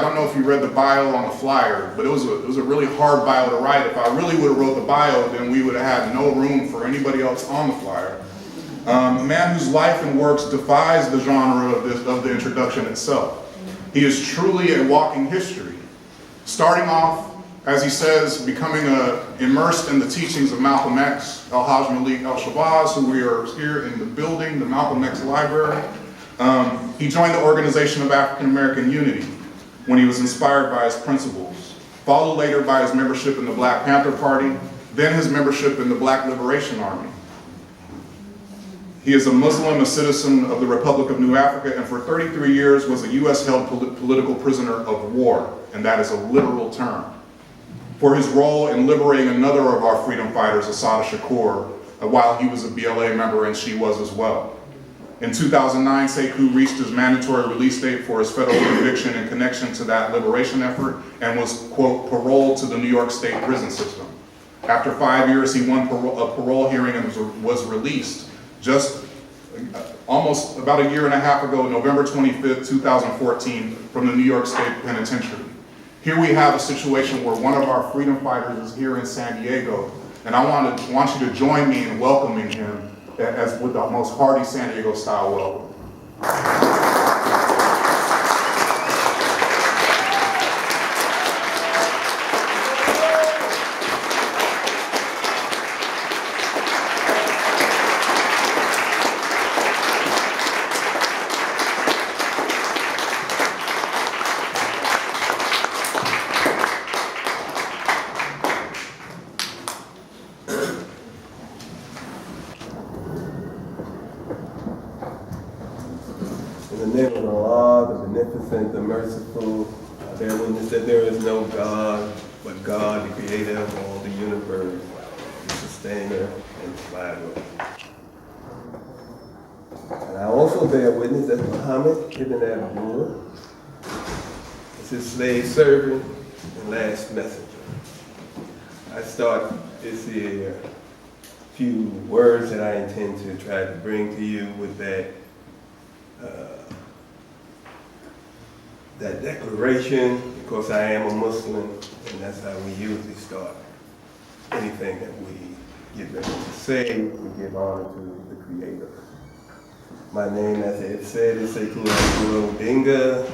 don't know if you read the bio on the flyer, but it was a really hard bio to write. If I really would have wrote the bio, then we would have had no room for anybody else on the flyer. A man whose life and works defies the genre of the introduction itself. He is truly a walking history, starting off, as he says, becoming immersed in the teachings of Malcolm X, Al-Haj Malik Al-Shabazz, who we are here in the building, the Malcolm X Library. He joined the Organization of African American Unity when he was inspired by his principles, followed later by his membership in the Black Panther Party, then his membership in the Black Liberation Army. He is a Muslim, a citizen of the Republic of New Africa, and for 33 years was a US-held political prisoner of war, and that is a literal term, for his role in liberating another of our freedom fighters, Assata Shakur, while he was a BLA member and she was as well. In 2009, Sekou reached his mandatory release date for his federal conviction in connection to that liberation effort and was, quote, paroled to the New York State prison system. After 5 years, he won a parole hearing and was released just almost about a year and a half ago, November 25th, 2014, from the New York State Penitentiary. Here we have a situation where one of our freedom fighters is here in San Diego, and I want you to join me in welcoming him as with the most hearty San Diego style welcome. In the name of Allah, the beneficent, the merciful, I bear witness that there is no God but God, the creator of all the universe, the sustainer and provider. And I also bear witness that Muhammad ibn Abdullah is his slave servant and last messenger. I start this here few words that I intend to try to bring to you with that declaration, because I am a Muslim, and that's how we usually start anything that we get ready to say. We give honor to the Creator. My name, as it said, is Sekou Abdullah Odinga.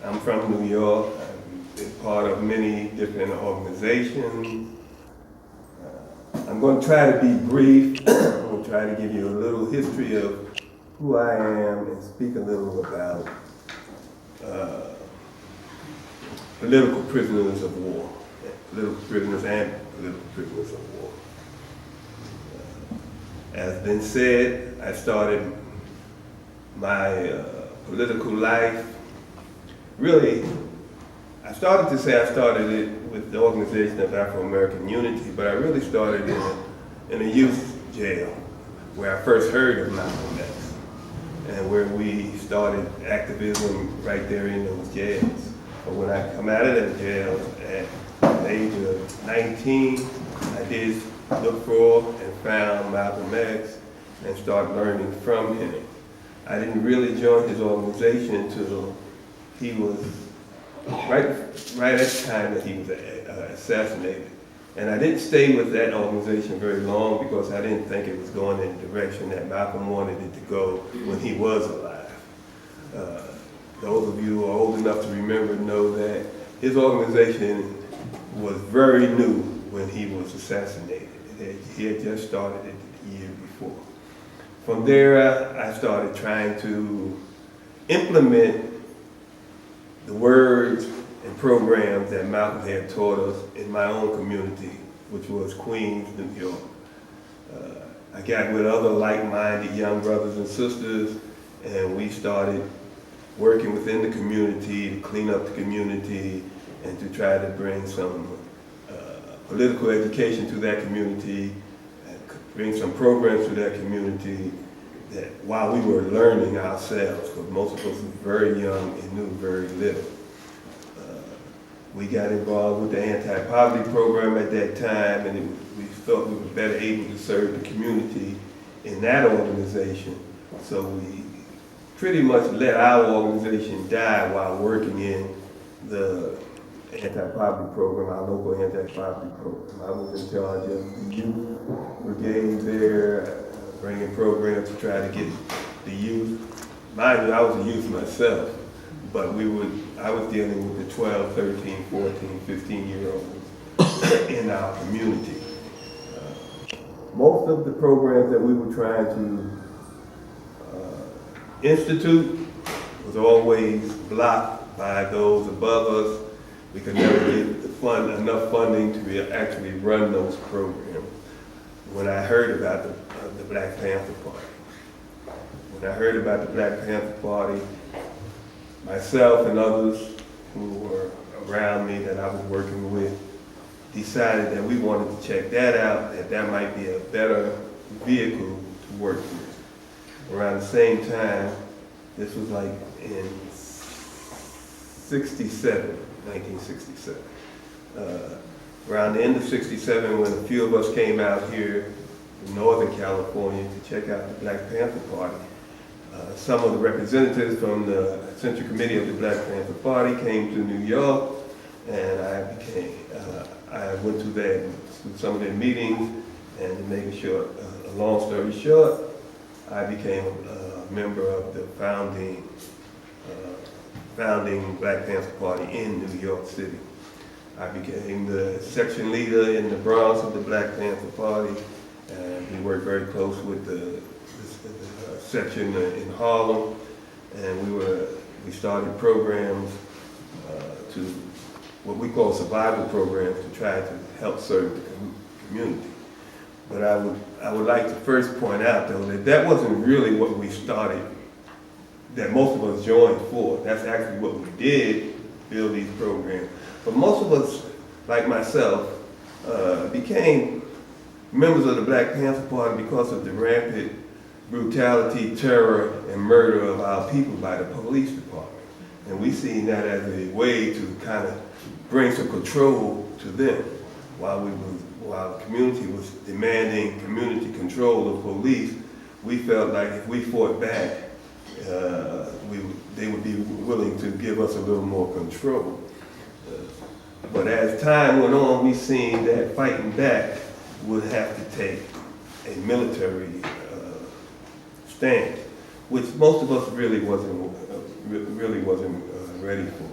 I'm from New York. I've been part of many different organizations. I'm going to try to be brief. I'm going to try to give you a little history of who I am and speak a little about political prisoners of war, political prisoners and political prisoners of war. As been said, I started my political life, really, I started it with the Organization of Afro-American Unity, but I really started in a youth jail where I first heard of Malcolm X, and where we started activism right there in those jails. But when I come out of that jail at the age of 19, I did look for and found Malcolm X and started learning from him. I didn't really join his organization until he was right at the time that he was assassinated. And I didn't stay with that organization very long because I didn't think it was going in the direction that Malcolm wanted it to go when he was alive. Those of you who are old enough to remember know that his organization was very new when he was assassinated. He had just started it the year before. From there, I started trying to implement the words and programs that Malcolm had taught us in my own community, which was Queens, New York. I got with other like-minded young brothers and sisters, and we started working within the community to clean up the community and to try to bring some political education to that community, and bring some programs to that community that while we were learning ourselves, because most of us were very young and knew very little. We got involved with the anti-poverty program at that time, and we felt we were better able to serve the community in that organization. So we pretty much let our organization die while working in the anti-poverty program, our local anti-poverty program. I was in charge of the youth brigade there, bringing programs to try to get the youth. Mind you, I was a youth myself, but I was dealing with the 12, 13, 14, 15-year-olds in our community. Most of the programs that we were trying to institute was always blocked by those above us. We could never get enough funding to actually run those programs. When I heard about the Black Panther Party, myself and others who were around me that I was working with decided that we wanted to check that out, that might be a better vehicle to work with. Around the same time, this was like in 1967. Around the end of 67, when a few of us came out here in Northern California to check out the Black Panther Party, some of the representatives from the Central Committee of the Black Panther Party came to New York, and I went to some of their meetings, and to make a long story short, I became a member of the founding Black Panther Party in New York City. I became the section leader in the Bronx of the Black Panther Party, and we worked very close with the section in Harlem, and we started programs to what we call survival programs to try to help serve the community. But I would like to first point out, though, that wasn't really what we started, that most of us joined for. That's actually what we did, build these programs. But most of us, like myself, became members of the Black Panther Party because of the rampant brutality, terror, and murder of our people by the police department. And we seen that as a way to kind of bring some control to them while the community was demanding community control of police. We felt like if we fought back, they would be willing to give us a little more control. But as time went on, we seen that fighting back would have to take a military stand, which most of us really wasn't ready for.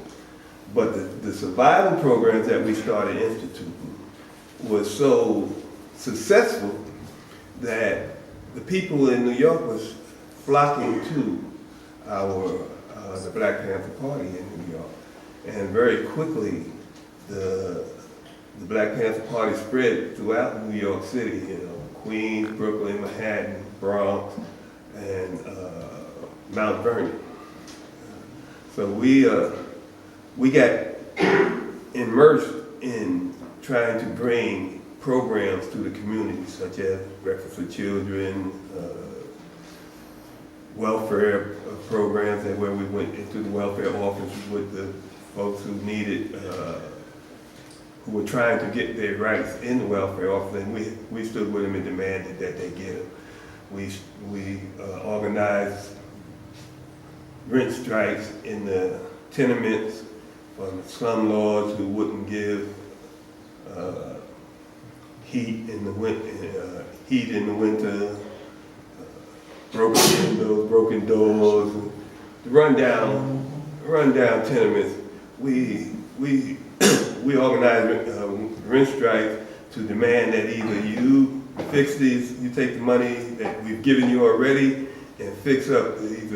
But the survival programs that we started instituting was so successful that the people in New York was flocking to the Black Panther Party in New York. And very quickly, the Black Panther Party spread throughout New York City, Queens, Brooklyn, Manhattan, Bronx, and Mount Vernon. So we got immersed in trying to bring programs to the community, such as Breakfast for Children, welfare programs, and where we went into the welfare offices with the folks who needed, who were trying to get their rights in the welfare office, and we stood with them and demanded that they get them. We organized rent strikes in the tenements from the slumlords who wouldn't give heat in the winter, broken windows, broken doors, the rundown tenements. We organized rent strikes to demand that either you fix these, you take the money that we've given you already and fix up these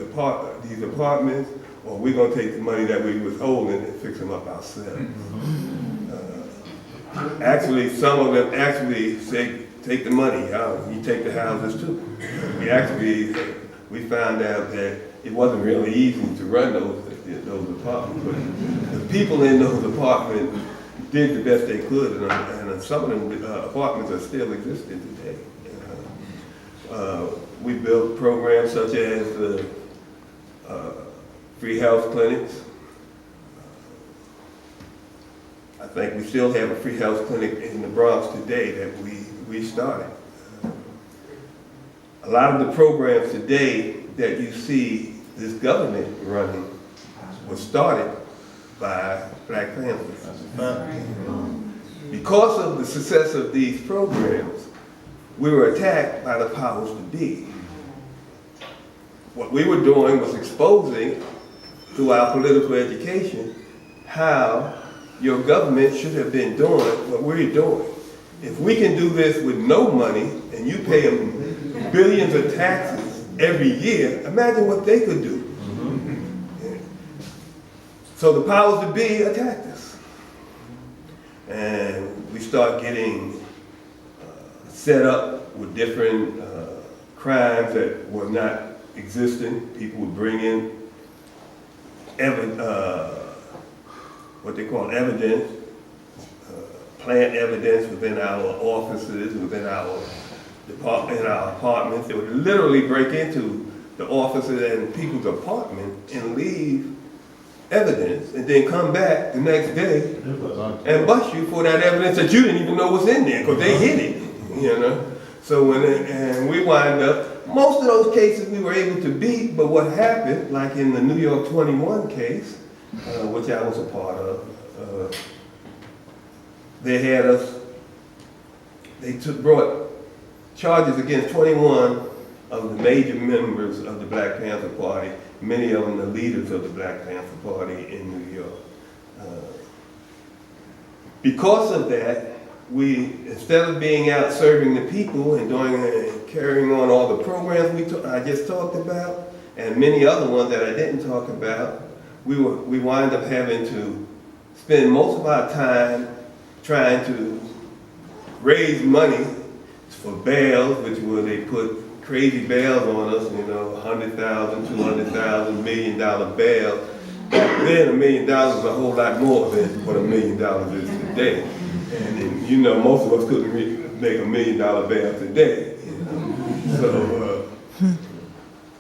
apartments, or we're going to take the money that we was holding and fix them up ourselves. Actually, some of them actually say, take the money, you take the houses too. We found out that it wasn't really easy to run those apartments, but the people in those apartments did the best they could, and some of them apartments are still existing today. We built programs such as the free health clinics. I think we still have a free health clinic in the Bronx today that we started. A lot of the programs today that you see this government running was started by Black Panthers. Because of the success of these programs, we were attacked by the powers to be. What we were doing was exposing, through our political education, how your government should have been doing what we're doing. If we can do this with no money, and you pay them billions of taxes every year, imagine what they could do. So the powers that be attacked us. And we start getting set up with different crimes that were not existing. People would bring in what they call evidence, plant evidence within our offices, within our department, in our apartments. They would literally break into the offices and people's apartments and leave evidence, and then come back the next day and bust you for that evidence that you didn't even know was in there because they hid it, you know. So and we wind up, most of those cases we were able to beat, but what happened, like in the New York 21 case, which I was a part of, they had us, brought charges against 21 of the major members of the Black Panther Party, many of them the leaders of the Black Panther Party in New York. Because of that, we, instead of being out serving the people and carrying on all the programs I just talked about, and many other ones that I didn't talk about, we wind up having to spend most of our time trying to raise money for bails, which were they put crazy bails on us, you know, $100,000, $200,000, $1 million bail. Back then, $1 million was a whole lot more than what $1 million is today. And then, you know, most of us couldn't make $1 million bail today. You know? So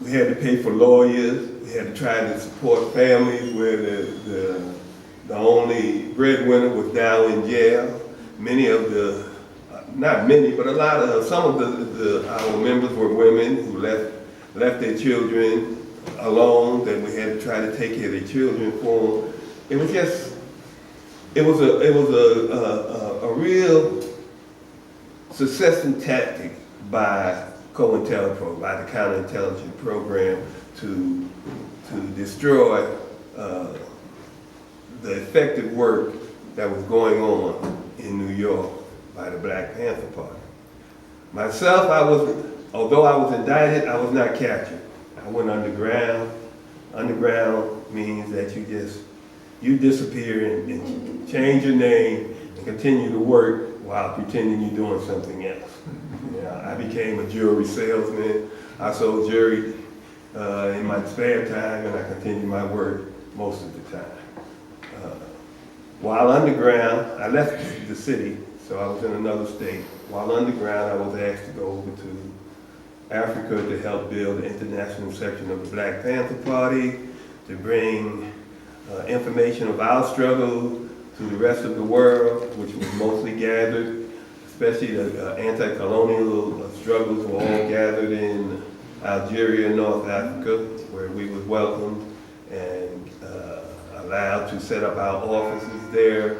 we had to pay for lawyers. We had to try to support families where the only breadwinner was down in jail. Many of the not many, but a lot of, some of our members were women who left their children alone, that we had to try to take care of their children for them. It was just, it was a real successful tactic by COINTELPRO, by the counterintelligence program, to destroy the effective work that was going on in New York by the Black Panther Party. Myself, although I was indicted, I was not captured. I went underground. Underground means that you disappear and change your name and continue to work while pretending you're doing something else. I became a jewelry salesman. I sold jewelry in my spare time, and I continued my work most of the time. While underground, I left the city, so I was in another state. While underground, I was asked to go over to Africa to help build the international section of the Black Panther Party, to bring information of our struggle to the rest of the world, which was mostly gathered, especially the anti-colonial struggles were all gathered in Algeria, North Africa, where we was welcomed and allowed to set up our offices there.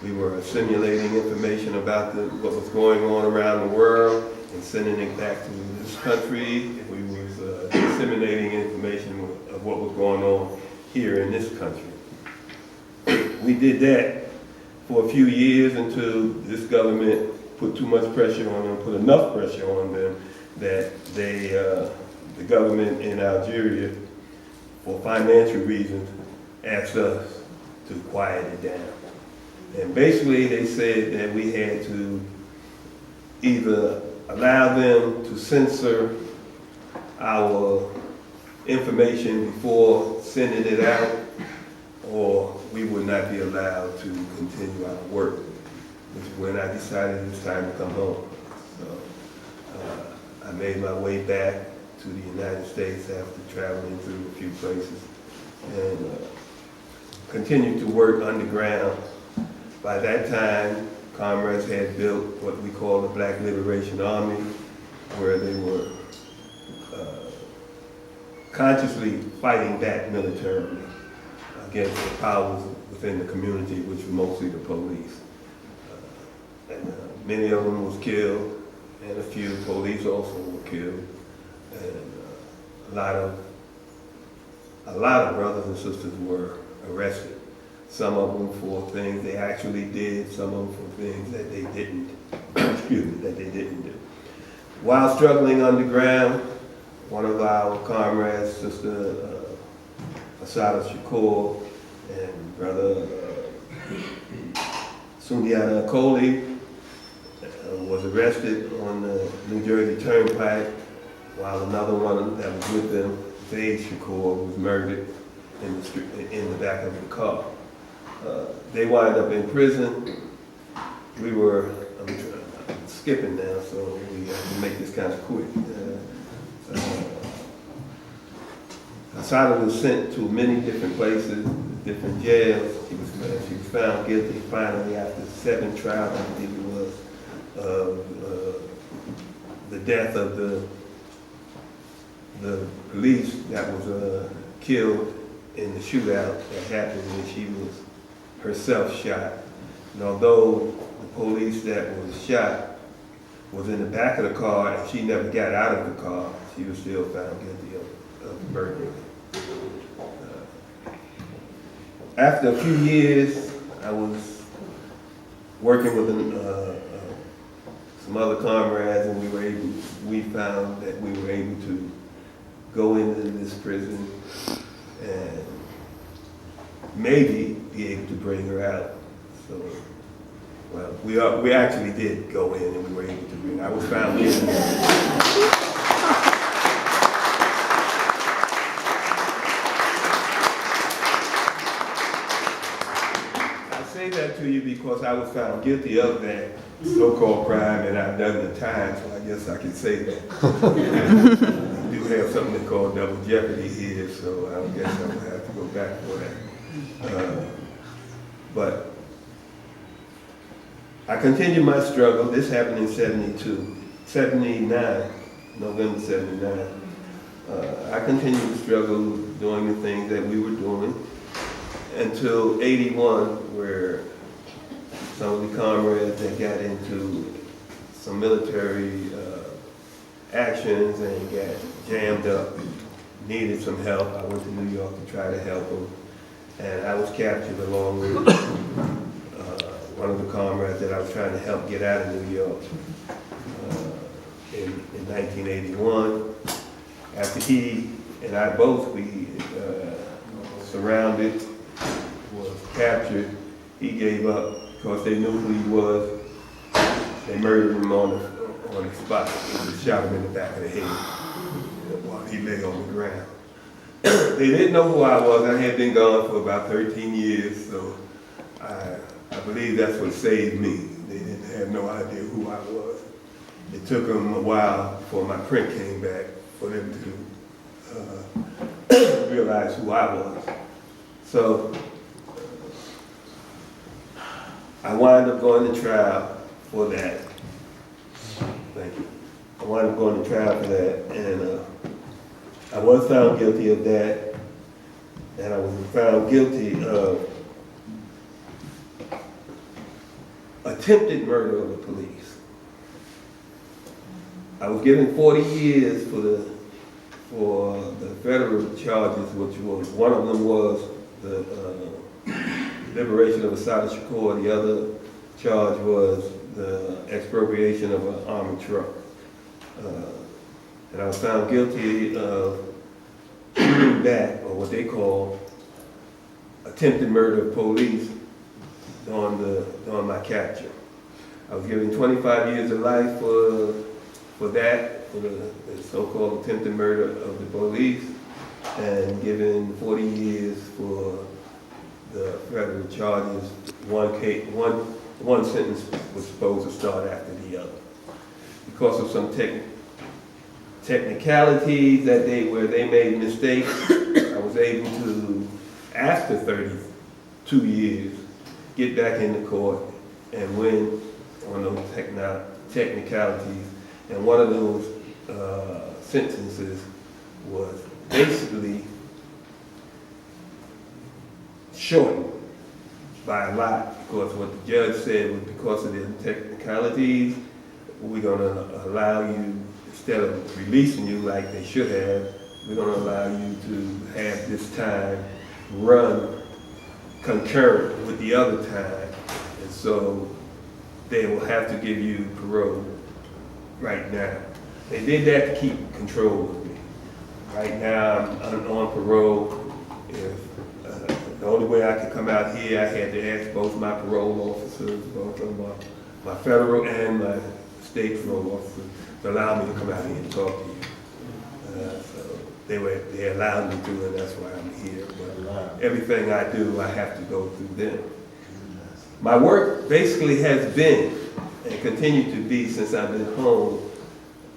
We were assimilating information about what was going on around the world and sending it back to this country. We was disseminating information of what was going on here in this country. We did that for a few years until this government put too much pressure on them, put enough pressure on them that the government in Algeria, for financial reasons, asked us to quiet it down. And basically they said that we had to either allow them to censor our information before sending it out, or we would not be allowed to continue our work, which is when I decided it was time to come home. So I made my way back to the United States after traveling through a few places and continued to work underground. By that time, comrades had built what we call the Black Liberation Army, where they were consciously fighting back militarily against the powers within the community, which were mostly the police. Many of them was killed, and a few police also were killed, and a lot of brothers and sisters were arrested. Some of them for things they actually did, some of them for things that they didn't, that they didn't do. While struggling underground, one of our comrades, Sister Asada Shakur, and Brother Sundiata Coley, was arrested on the New Jersey Turnpike, while another one that was with them, Zaid Shakur, was murdered in the back of the car. They wind up in prison. We were, I'm skipping now, so we have to make this kind of quick. Asada was sent to many different places, different jails. She was found guilty finally after 7 trials, I believe it was, of the death of the police that was killed in the shootout that happened when she was herself shot. And although the police that was shot was in the back of the car and she never got out of the car, she was still found guilty of murder. After a few years, I was working with some other comrades, and we found that we were able to go into this prison and maybe be able to bring her out. So, well, we actually did go in, and we were able to bring her. I was found guilty. I say that to you because I was found guilty of that so-called crime, and I've done the time, so I guess I can say that. We do have something they call double jeopardy here, so I guess I will have to go back for that. But I continued my struggle. This happened in 79, November 79. I continued to struggle doing the things that we were doing until 81, where some of the comrades that got into some military actions and got jammed up needed some help. I went to New York to try to help them, and I was captured along with one of the comrades that I was trying to help get out of New York in 1981. After he and I both, we surrounded, was captured, he gave up because they knew who he was. They murdered him on the spot. They shot him in the back of the head while he lay on the ground. They didn't know who I was. I had been gone for about 13 years, so I believe that's what saved me. They didn't have no idea who I was. It took them a while before my print came back for them to realize who I was. So I wound up going to trial for that. Thank you. I wound up going to trial for that, and I was found guilty of that, and I was found guilty of attempted murder of the police. I was given 40 years for the federal charges, which was, one of them was the liberation of Asada Shakur. The other charge was the expropriation of an armored truck. And I was found guilty of shooting back, or what they call attempted murder of police during my capture. I was given 25 years of life for that, for the so-called attempted murder of the police, and given 40 years for the federal charges. One sentence was supposed to start after the other. Because of some technicalities where they made mistakes, I was able to, after 32 years, get back into court and win on those technicalities. And one of those sentences was basically shortened by a lot, because what the judge said was because of the technicalities, we're gonna allow you, instead of releasing you like they should have, we're gonna allow you to have this time run concurrent with the other time. And so they will have to give you parole right now. They did that to keep control of me. Right now, I'm on parole. If the only way I could come out here, I had to ask both my parole officers, both of my federal and my state parole officers, to allow me to come out here and talk to you. So they allowed me to, and that's why I'm here. But everything I do, I have to go through them. My work basically has been, and continued to be since I've been home,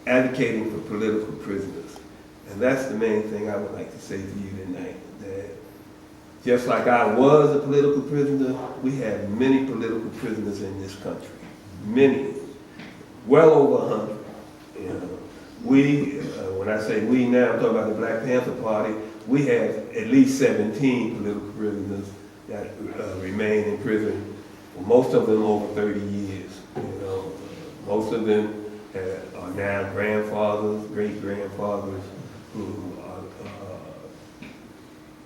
advocating for political prisoners. And that's the main thing I would like to say to you tonight, that just like I was a political prisoner, we have many political prisoners in this country. Many. Well over 100. You know, we, when I say we now, I'm talking about the Black Panther Party, we have at least 17 political prisoners that remain in prison, most of them over 30 years. You know, most of them are now grandfathers, great-grandfathers, who are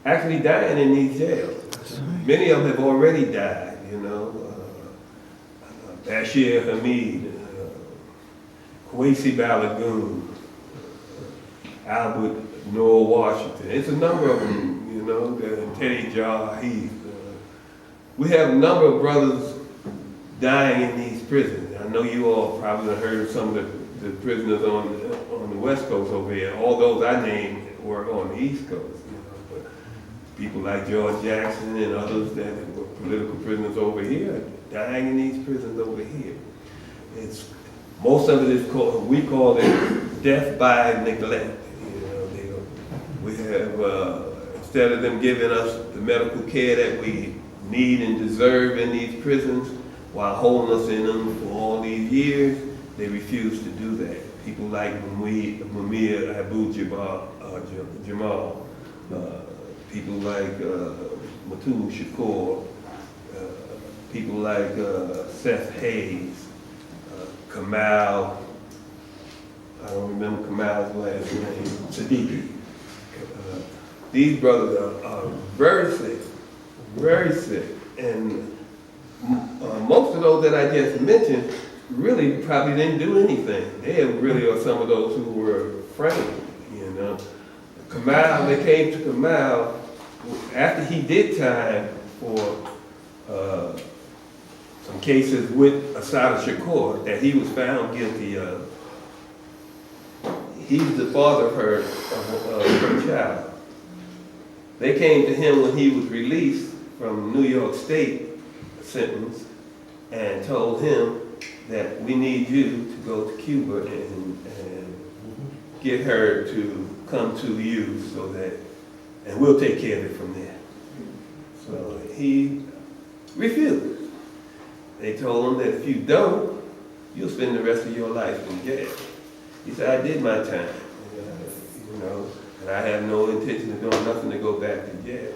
actually dying in these jails. Many of them have already died, you know. Bashir Hamid, Kwesi Balagoon, Albert Noah Washington. It's a number of them, you know, Teddy Jarheath. We have a number of brothers dying in these prisons. I know you all probably have heard of some of the prisoners on the West Coast over here. All those I named were on the East Coast. You know, but people like George Jackson and others that were political prisoners over here, dying in these prisons over here. It's most of it is called, we call it death by neglect. You know, we have instead of them giving us the medical care that we need and deserve in these prisons, while holding us in them for all these years, they refuse to do that. People like Mumia Abu-Jamal, people like Matul Shakur, people like Seth Hayes, Kamal, I don't remember Kamal's last name, Siddiqui. These brothers are very sick, and most of those that I just mentioned really probably didn't do anything. They really are some of those who were framed, you know. Kamal, they came to Kamal after he did time for some cases with Assata Shakur that he was found guilty of. He's the father of her child. They came to him when he was released from New York State sentence and told him that we need you to go to Cuba and get her to come to you so that, and we'll take care of it from there. So he refused. They told him that if you don't, you'll spend the rest of your life in jail. He said, I did my time, you know, and I have no intention of doing nothing to go back to jail.